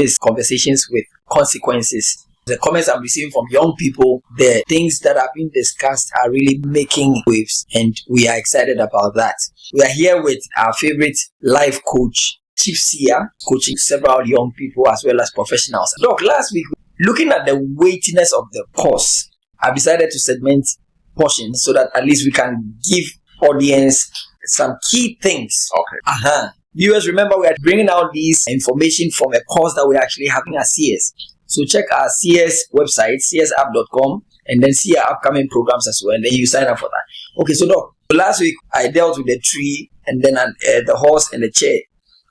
today's conversations with consequences. The comments I'm receiving from young people, the things that are being discussed are really making waves, and we are excited about that. We are here with our favorite life coach, Chief Sia, coaching several young people as well as professionals. Doc, last week, looking at the weightiness of the course, I've decided to segment portions so that at least we can give audience some key things. Okay. Viewers, remember we are bringing out this information from a course that we're actually having at CS. So check our CS website, csapp.com, and then see our upcoming programs as well, and then you sign up for that. Okay, so Doc, last week I dealt with the tree, and then the horse and the chair,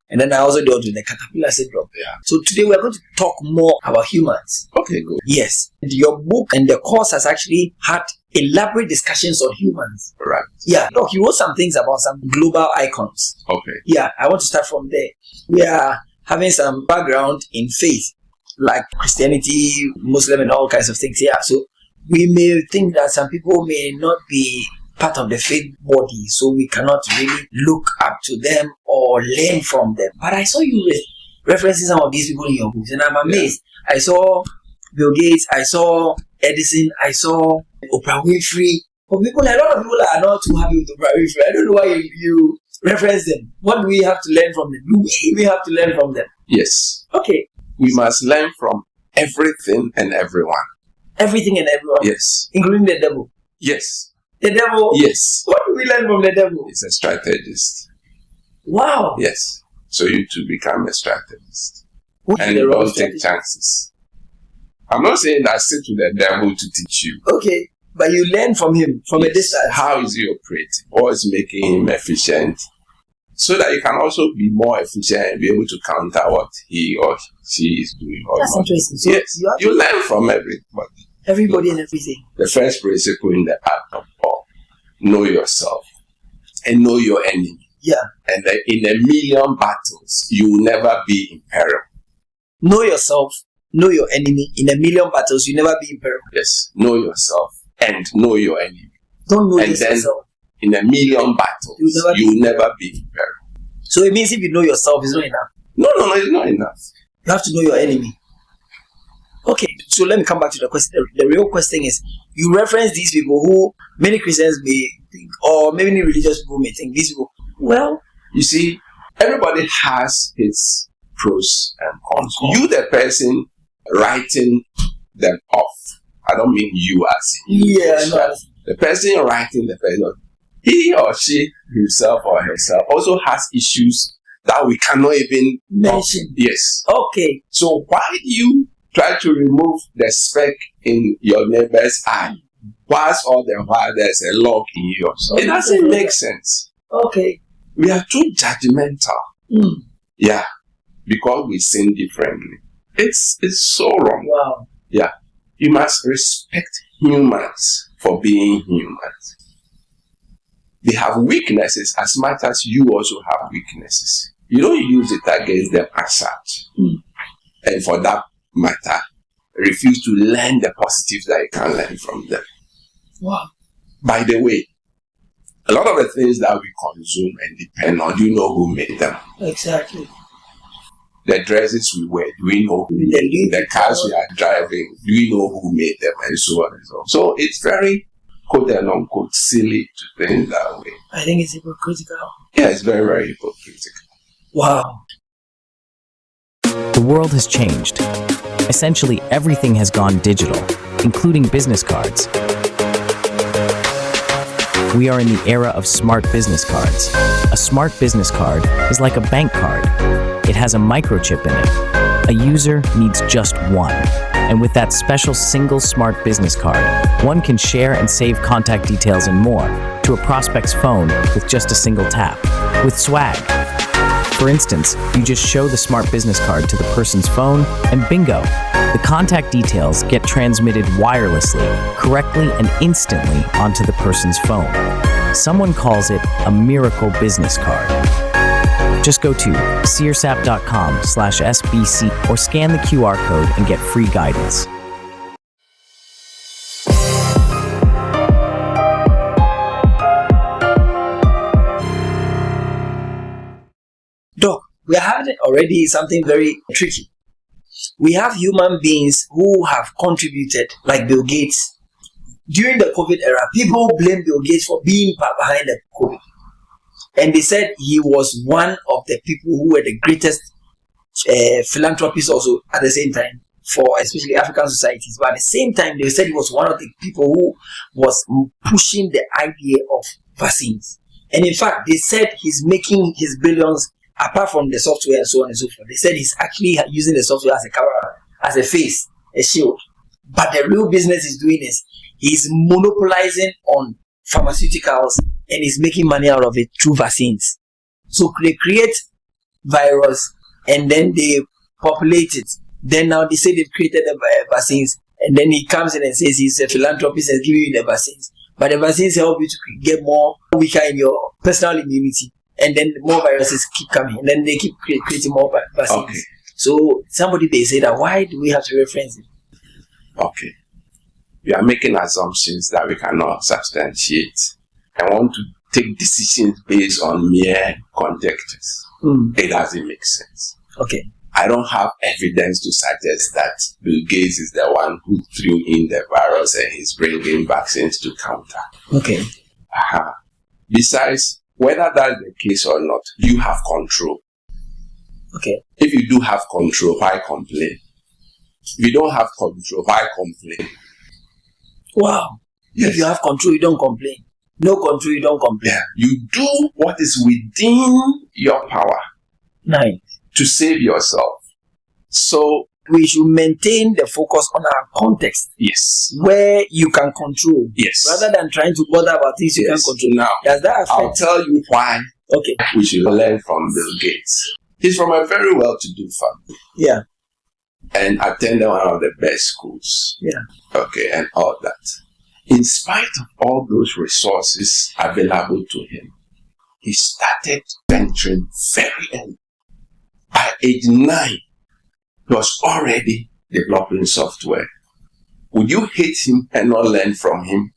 and then I also dealt with the caterpillar syndrome. Yeah. So today we're going to talk more about humans. Okay, good. Yes. Your book and the course has actually had elaborate discussions on humans. Right. Yeah. Look, you wrote some things about some global icons. Okay. Yeah, I want to start from there. We are having some background in faith, like Christianity, Muslim, and all kinds of things. Yeah. So we may think that some people may not be part of the faith body, so we cannot really look up to them or learn from them. But I saw you referencing some of these people in your books, and I'm amazed. Yeah. I saw Bill Gates, I saw Edison, I saw Oprah Winfrey. But a lot of people are not too happy with Oprah Winfrey. I don't know why you reference them. What do we have to learn from them? Do we even have to learn from them? Yes. Okay. We must learn from everything and everyone. Everything and everyone? Yes. Including the devil? Yes. The devil? Yes. What do we learn from the devil? He's a strategist. Wow. Yes. So you to become a strategist. And don't take chances. I'm not saying that sit with the devil to teach you. Okay. But you learn from him from a distance. How is he operating? What is making him efficient? So that you can also be more efficient and be able to counter what he or she is doing. That's interesting. So yes. You learn from everybody. Everybody and everything. The first principle in the art of war: know yourself and know your enemy. Yeah. And that in a million battles, you will never be in peril. Know yourself, know your enemy. In a million battles, you never be in peril. Yes. Know yourself and know your enemy. Don't know and yourself. In a million battles, you will never be in peril. So it means if you know yourself, it's not enough. No, it's not enough. You have to know your enemy. Okay, so let me come back to the question. The real question is, you reference these people who many Christians may think, or many religious people may think, these people, well, you see, everybody has its pros and cons. You, the person writing them off, I don't mean you as in you. Yeah, I know. The person writing the person, he or she, himself or herself, also has issues that we cannot even mention. Yes. Okay. So why do you try to remove the speck in your neighbor's eye, whilst all the while there's a log in yours? It doesn't make sense. Okay. We are too judgmental. Yeah. Because we sin differently. It's so wrong. Wow. Yeah. You must respect humans for being humans. They have weaknesses as much as you also have weaknesses. You don't use it against them as such. And for that matter, refuse to learn the positives that you can learn from them. Wow. By the way, a lot of the things that we consume and depend on, do you know who made them? Exactly. The dresses we wear, do we know who made them? The cars we are driving, do we know who made them? And so on and so on. So it's very, quote and unquote, silly to think that way. I think it's hypocritical. Yeah, it's very, very hypocritical. Wow. The world has changed. Essentially, everything has gone digital, including business cards. We are in the era of smart business cards. A smart business card is like a bank card. It has a microchip in it. A user needs just one. And with that special single smart business card, one can share and save contact details and more to a prospect's phone with just a single tap. With swag. For instance, you just show the smart business card to the person's phone and bingo! The contact details get transmitted wirelessly, correctly and instantly onto the person's phone. Someone calls it a miracle business card. Just go to searsap.com/SBC or scan the QR code and get free guidance. Doc, we are having already something very tricky. we have human beings who have contributed, like Bill Gates. During the COVID era, people blamed Bill Gates for being behind the COVID. And they said he was one of the people who were the greatest philanthropists also at the same time for especially African societies. But at the same time, they said he was one of the people who was pushing the idea of vaccines. And in fact, they said he's making his billions apart from the software and so on and so forth. They said he's actually using the software as a camera, as a face, a shield. But the real business he's doing is he's monopolizing on pharmaceuticals and he's making money out of it through vaccines. So they create virus and then they populate it. Then now they say they've created the vaccines, and then he comes in and says he's a philanthropist and giving you the vaccines. But the vaccines help you to get more weaker in your personal immunity, and then more viruses keep coming, and then they keep creating more vaccines. Okay. So somebody they say that why do we have to reference it? Okay. We are making assumptions that we cannot substantiate and want to take decisions based on mere conjectures. It doesn't make sense. Okay. I don't have evidence to suggest that Bill Gates is the one who threw in the virus and he's bringing vaccines to counter. Okay. Besides, whether that's the case or not, you have control. Okay. If you do have control, why complain? If you don't have control, why complain? Wow. Yes. If you have control, you don't complain. No control, you don't complain. Yeah. You do what is within your power. Nice. To save yourself. So we should maintain the focus on our context. Yes. Where you can control. Yes. Rather than trying to bother about things you can't control. Now, does that affect? I'll tell you why. Okay. We should learn from Bill Gates. He's from a very well-to-do family. Yeah. And attended one of the best schools. Yeah. Okay, and all that. In spite of all those resources available to him, he started venturing very early. By age 9, he was already developing software. Would you hate him and not learn from him?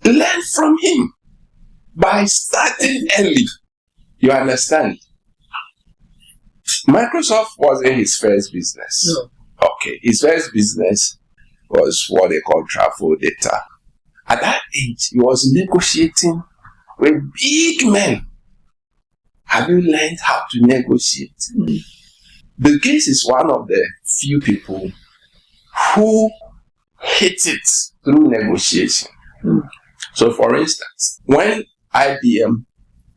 Learn from him by starting early. You understand? Microsoft wasn't his first business. No. Okay, his first business was what they call travel data. At that age, he was negotiating with big men. Have you learned how to negotiate? Bill Gates is one of the few people who hit it through negotiation. So, for instance, when IBM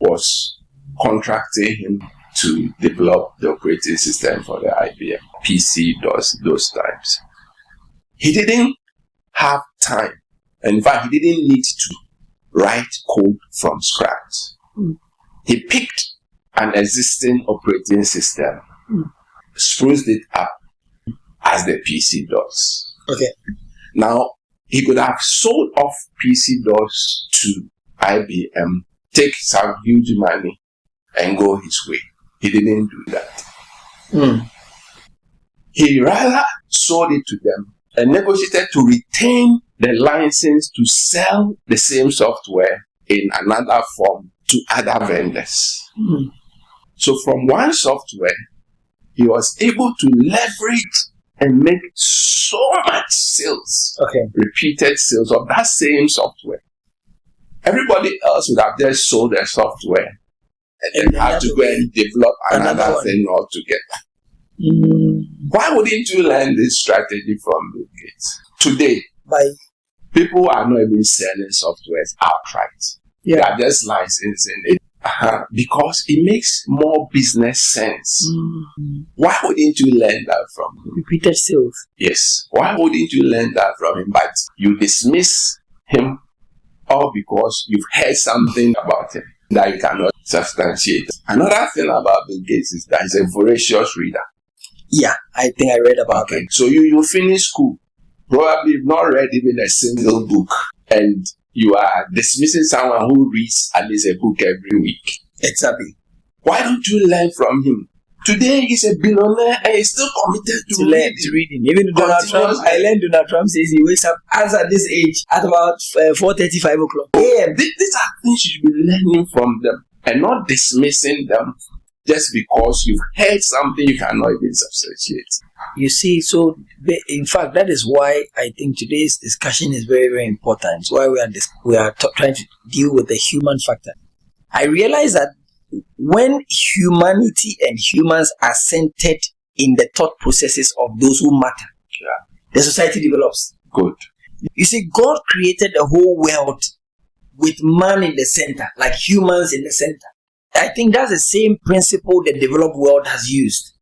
was contracting him to develop the operating system for the IBM PC those times, he didn't have time. In fact, he didn't need to write code from scratch. He picked an existing operating system, spruced it up as the PC DOS. Okay. Now, he could have sold off PC DOS to IBM, take some huge money, and go his way. He didn't do that. He rather sold it to them and negotiated to retain the license to sell the same software in another form to other vendors. So from one software, he was able to leverage and make so much sales, repeated sales of that same software. Everybody else would have just sold their software and then have to go and develop another thing altogether. Why wouldn't you learn this strategy from Bill Gates? Today, people are not even selling softwares outright. They are just licensing it. Because it makes more business sense. Why wouldn't you learn that from him? Repeated sales. Yes. Why wouldn't you learn that from him? But you dismiss him all because you've heard something about him that you cannot substantiate. Another thing about Bill Gates is that he's a voracious reader. Yeah, I think I read about it. So you finish school. Probably you've not read even a single book. And you are dismissing someone who reads at least a book every week. Exactly. Why don't you learn from him? Today he's a billionaire and he's still committed to reading. Even Donald Trump, I learned Donald Trump says he wakes up as at this age at about 4:30, 5 o'clock. These are things you should be learning from them and not dismissing them just because you've heard something you cannot even substantiate. You see, so in fact, that is why I think today's discussion is very, very important. It's why we are trying to deal with the human factor. I realize that when humanity and humans are centered in the thought processes of those who matter, the society develops. Good. You see, God created the whole world with man in the center, like humans in the center. I think that's the same principle the developed world has used.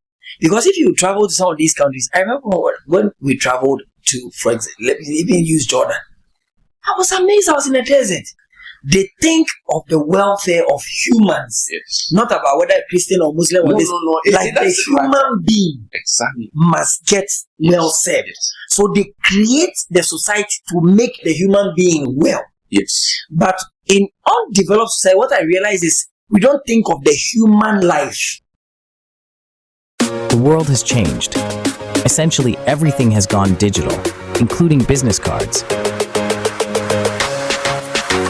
Because if you travel to some of these countries, I remember when we traveled to, for example, let me even use Jordan. I was amazed. I was in the desert. They think of the welfare of humans, not about whether Christian or Muslim or this. No. Like the human being must get well served. So they create the society to make the human being well. But in undeveloped society, what I realize is we don't think of the human life. The world has changed. Essentially, everything has gone digital, including business cards.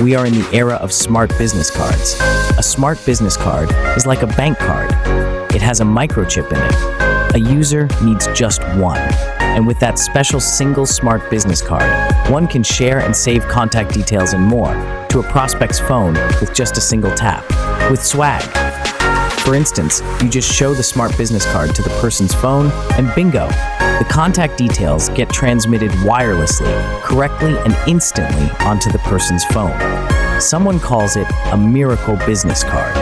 We are in the era of smart business cards. A smart business card is like a bank card. It has a microchip in it. A user needs just one. And with that special single smart business card, one can share and save contact details and more to a prospect's phone with just a single tap. With swag. For instance, you just show the smart business card to the person's phone and bingo! The contact details get transmitted wirelessly, correctly and instantly onto the person's phone. Someone calls it a miracle business card.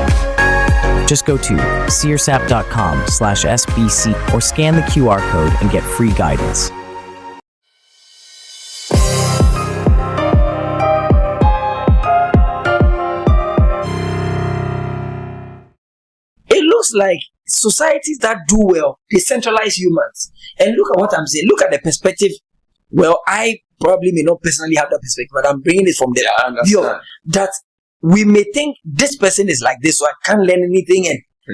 Just go to searsap.com/SBC or scan the QR code and get free guidance. It looks like societies that do well, they centralize humans. And look at what I'm saying. Look at the perspective. Well, I probably may not personally have that perspective, but I'm bringing it from the view that we may think this person is like this, so I can't learn anything.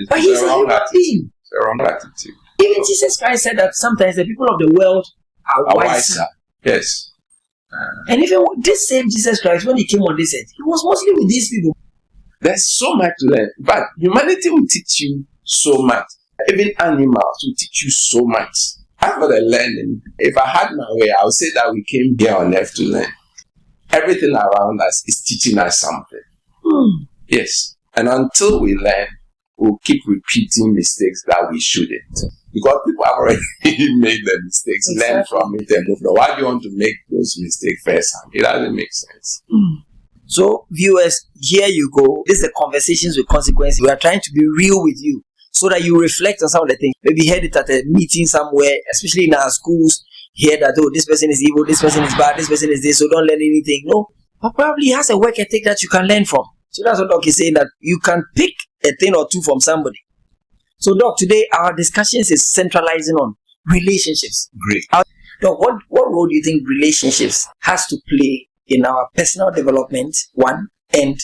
But he's a human being. It's a wrong attitude. Even Jesus Christ said that sometimes the people of the world are wiser. Yes. And even this same Jesus Christ, when he came on this earth, he was mostly with these people. There's so much to learn. But humanity will teach you so much. Even animals will teach you so much. As for the learning, if I had my way, I would say that we came here on earth to learn. Everything around us is teaching us something. Yes. And until we learn, we'll keep repeating mistakes that we shouldn't. Because people have already made the mistakes, learn from it and move on. Why do you want to make those mistakes first? It doesn't make sense. So, viewers, here you go. This is the Conversations with Consequences. We are trying to be real with you so that you reflect on some of the things. Maybe you heard it at a meeting somewhere, especially in our schools. Hear that, oh, this person is evil, this person is bad, this person is this, so don't learn anything. No, but probably he has a work ethic that you can learn from. So that's what Doc is saying, that you can pick a thing or two from somebody. So, Doc, today our discussions is centralizing on relationships. Great. Doc, what role do you think relationships has to play in our personal development, one, and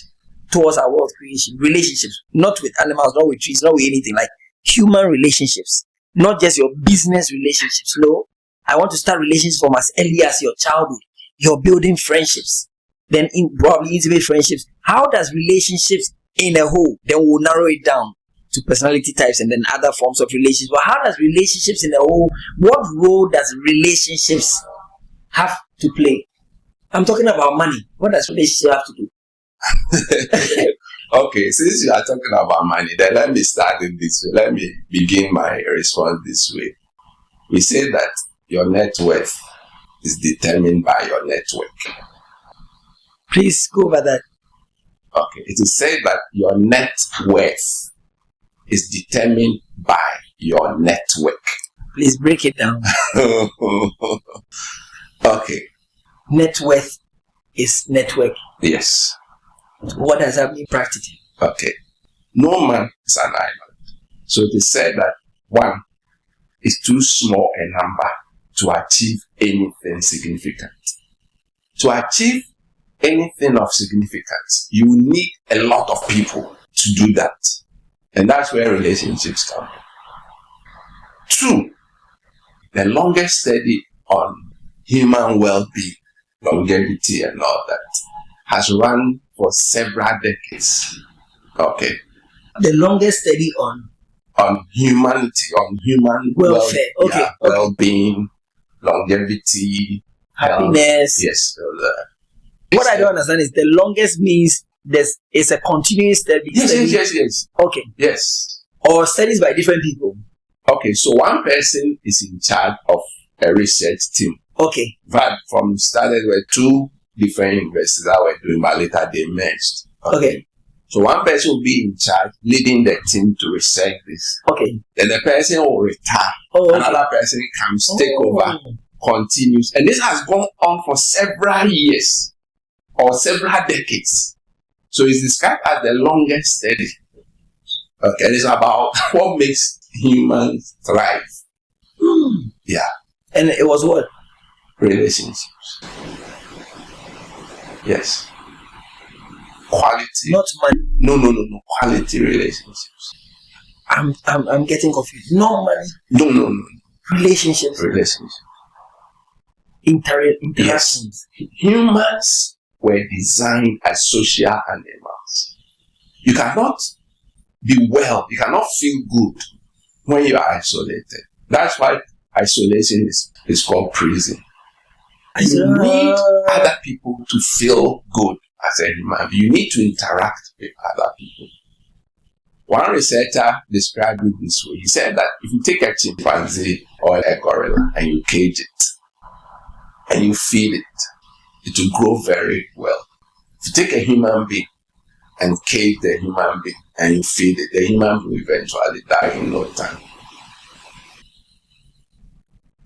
towards our world creation? Relationships, not with animals, not with trees, not with anything, like human relationships, not just your business relationships. No, I want to start relationships from as early as your childhood. You're building friendships, then probably intimate friendships. How does relationships in a whole, then we'll narrow it down to personality types and then other forms of relationships. But how does relationships in a whole, what role does relationships have to play? I'm talking about money. What does relationship have to do? Okay, since you are talking about money, then let me start in this way. Let me begin my response this way. We say that your net worth is determined by your network. Please go over that. Okay, it is said that your net worth is determined by your network. Please break it down. Okay. Net worth is network. Yes. What does that mean practically? Okay. No man is an island. So it is said that one is too small a number to achieve anything significant. To achieve anything of significance, you need a lot of people to do that. And that's where relationships come in. Two, the longest study on human well-being, longevity and all that, has run for several decades. Okay. The longest study on on humanity, on human welfare. Okay. well-being, longevity, happiness. Yes. What I don't understand is the longest means it's a continuous study. Yes. Okay. Yes. Or studies by different people. Okay, so one person is in charge of a research team. Okay. But from started were two different universities that were doing, but later they merged. Okay. So one person will be in charge, leading the team to research this. Okay. Then the person will retire. Another person comes, take over, continues. And this has gone on for several years or several decades. So it's described as the longest study. Okay, it's about what makes humans thrive. Yeah. And it was what? Relationships. Yes. Quality. Not money. No. Quality relationships. I'm getting confused. No money. No. Relationships. Interactions. Yes. Humans were designed as social animals. You cannot be well, you cannot feel good when you are isolated. That's why isolation is called prison. You need other people to feel good as a human. You need to interact with other people. One researcher described it this way. He said that if you take a chimpanzee or a gorilla and you cage it and you feed it, it will grow very well. If you take a human being and cage the human being and you feed it, the human will eventually die in no time.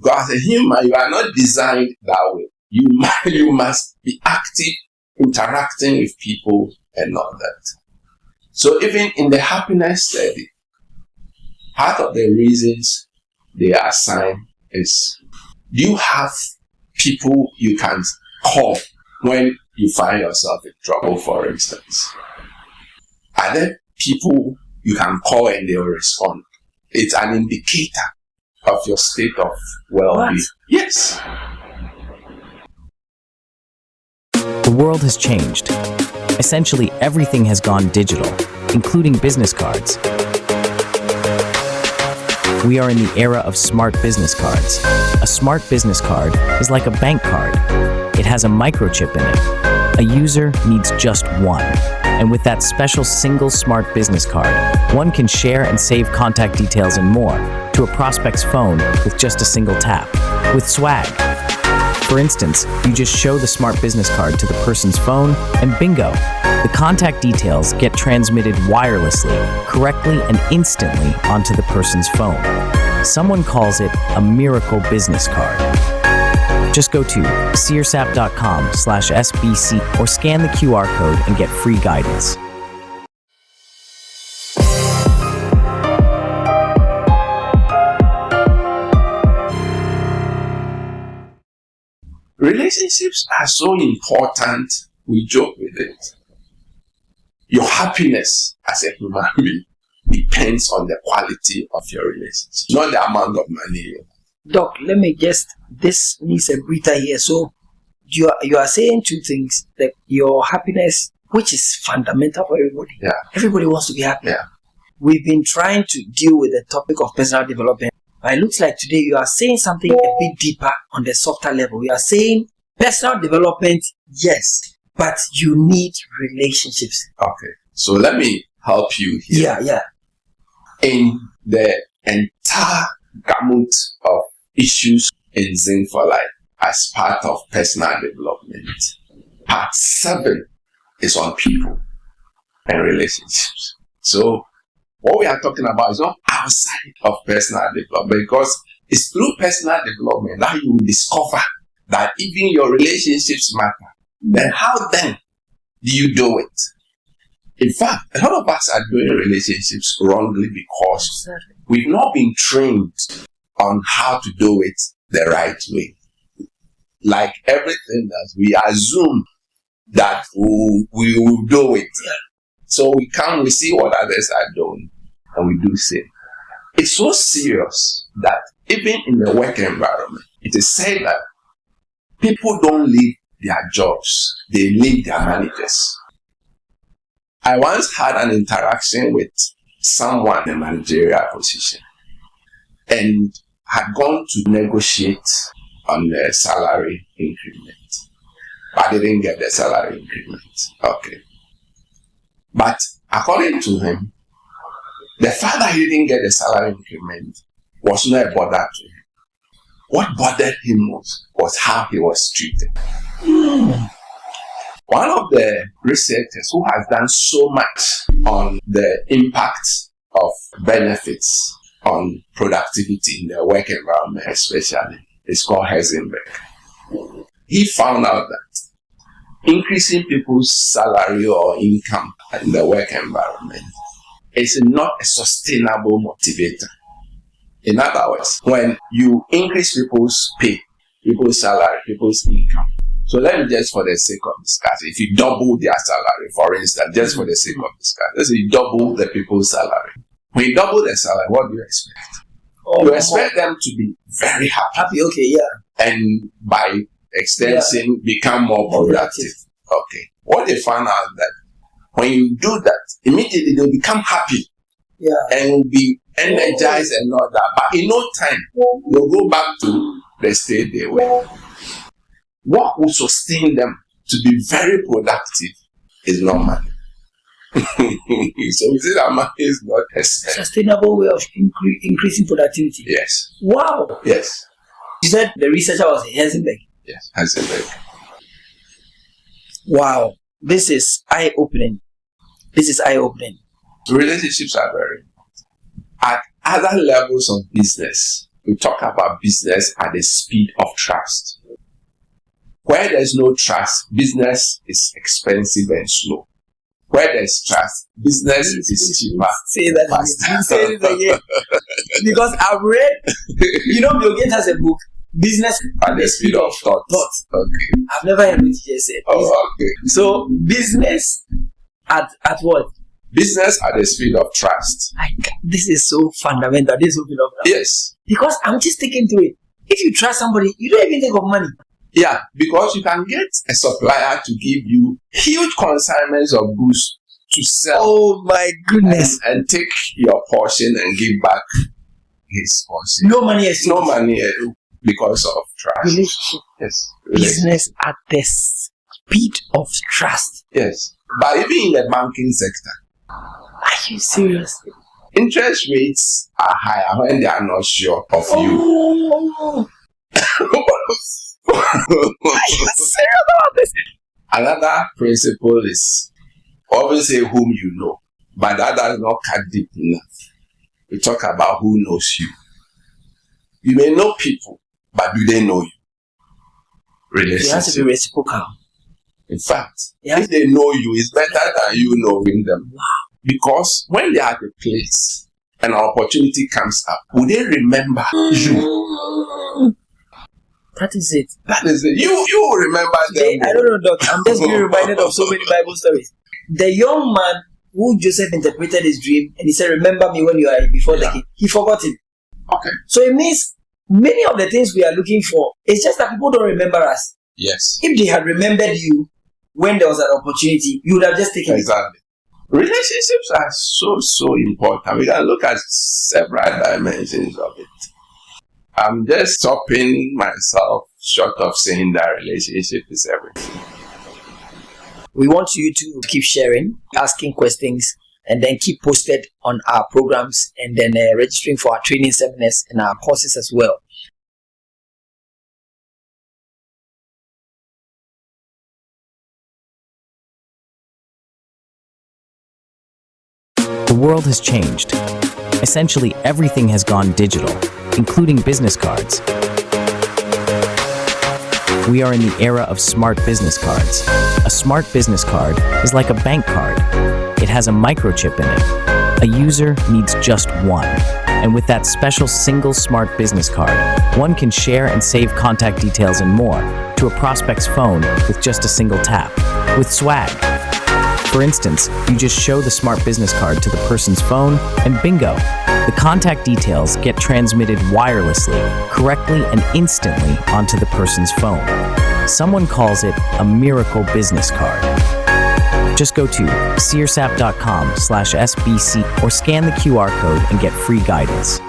Because as a human, you are not designed that way. You must be active, interacting with people and all that. So even in the happiness study, part of the reasons they are assigned is, do you have people you can call when you find yourself in trouble, for instance? Are there people you can call and they will respond? It's an indicator of your state of well-being. What? Yes. The world has changed. Essentially, everything has gone digital, including business cards. We are in the era of smart business cards. A smart business card is like a bank card. It has a microchip in it. A user needs just one. And with that special single smart business card, one can share and save contact details and more to a prospect's phone with just a single tap. With swag. For instance, you just show the smart business card to the person's phone and bingo! The contact details get transmitted wirelessly, correctly and instantly onto the person's phone. Someone calls it a miracle business card. Just go to searsap.com/SBC or scan the QR code and get free guidance. Relationships are so important, we joke with it. Your happiness as a human being depends on the quality of your relationship, not the amount of money. Doc, this needs a breather here. So you are saying two things, that your happiness, which is fundamental for everybody. Yeah. Everybody wants to be happy. Yeah. We've been trying to deal with the topic of personal development. But it looks like today you are saying something a bit deeper on the softer level. You are saying personal development, yes, but you need relationships. Okay. So let me help you here. Yeah. In the entire gamut of issues in Zing for Life as part of personal development, part 7 is on people and relationships. So what we are talking about is not outside of personal development, because it's through personal development that you will discover that even your relationships matter. Then how then do you do it? In fact, a lot of us are doing relationships wrongly because we've not been trained on how to do it the right way. Like everything else, we assume that we will do it. So we see what others are doing and we do same. It's so serious that even in the work environment, it is said that people don't leave their jobs, they leave their managers. I once had an interaction with someone in a managerial position and had gone to negotiate on the salary increment, but didn't get the salary increment. Okay. But according to him, the fact that he didn't get the salary increment was not a bother to him. What bothered him was how he was treated. One of the researchers who has done so much on the impact of benefits on productivity in the work environment especially is called Heisenberg. He found out that increasing people's salary or income in the work environment is not a sustainable motivator. In other words, when you increase people's pay, people's salary, people's income. So let me just for the sake of discussion, if you double their salary, for instance, just for the sake of discussion, let's say you double the people's salary. When you double the salary, what do you expect? You expect them to be very happy. Okay, yeah. And by extension, become more productive. Okay. What they found out that when you do that, immediately they'll become happy. Yeah. And will be energized and all that. But in no time, they'll go back to the state they were. What will sustain them to be very productive is not money. So we say that money is not a sustainable way of increasing productivity. Yes. Wow. Yes. You said the researcher was Heisenberg. Yes, Heisenberg. Wow. This is eye-opening. Relationships are very important. At other levels of business, we talk about business at the speed of trust. Where there's no trust, business is expensive and slow. Where there's trust, business is cheaper. Say that again. Say it again. Because I've read, Bill Gates has a book, Business at the Speed of Thought. Okay. I've never heard what you just said. Okay. So, business at what? Business at the speed of trust. This is so fundamental. This is so phenomenal. Yes. Because I'm just thinking through it. If you trust somebody, you don't even think of money. Yeah, because you can get a supplier to give you huge consignments of goods to sell. Oh my goodness. And take your portion and give back his portion. No money exchange. No money because of trust. Relationship. Yes. Business at the speed of trust. Yes. But even in the banking sector. Are you serious? Interest rates are higher when they are not sure of you. Are you serious about this? Another principle is obviously whom you know, but that does not cut deep enough. We talk about who knows you. You may know people, but do they know you? It has to be reciprocal. In fact, if they know you, it's better than you knowing them. Wow. Because when they are at a place and an opportunity comes up, will they remember you? That is it. That is it. You will remember them. I don't know, Doc. I'm just being reminded of so many Bible stories. The young man who Joseph interpreted his dream and he said, remember me when you are before the king. He forgot it. Okay. So it means many of the things we are looking for, it's just that people don't remember us. Yes. If they had remembered you when there was an opportunity, you would have just taken it. Exactly. Relationships are so important. We can look at several dimensions of it. I'm just stopping myself short of saying that relationship is everything. We want you to keep sharing, asking questions, and then keep posted on our programs and then registering for our training seminars and our courses as well. The world has changed. Essentially, everything has gone digital, including business cards. We are in the era of smart business cards. A smart business card is like a bank card. It has a microchip in it. A user needs just one. And with that special single smart business card, one can share and save contact details and more to a prospect's phone with just a single tap. With swag. For instance, you just show the smart business card to the person's phone and bingo! The contact details get transmitted wirelessly, correctly and instantly onto the person's phone. Someone calls it a miracle business card. Just go to searsap.com/SBC or scan the QR code and get free guidance.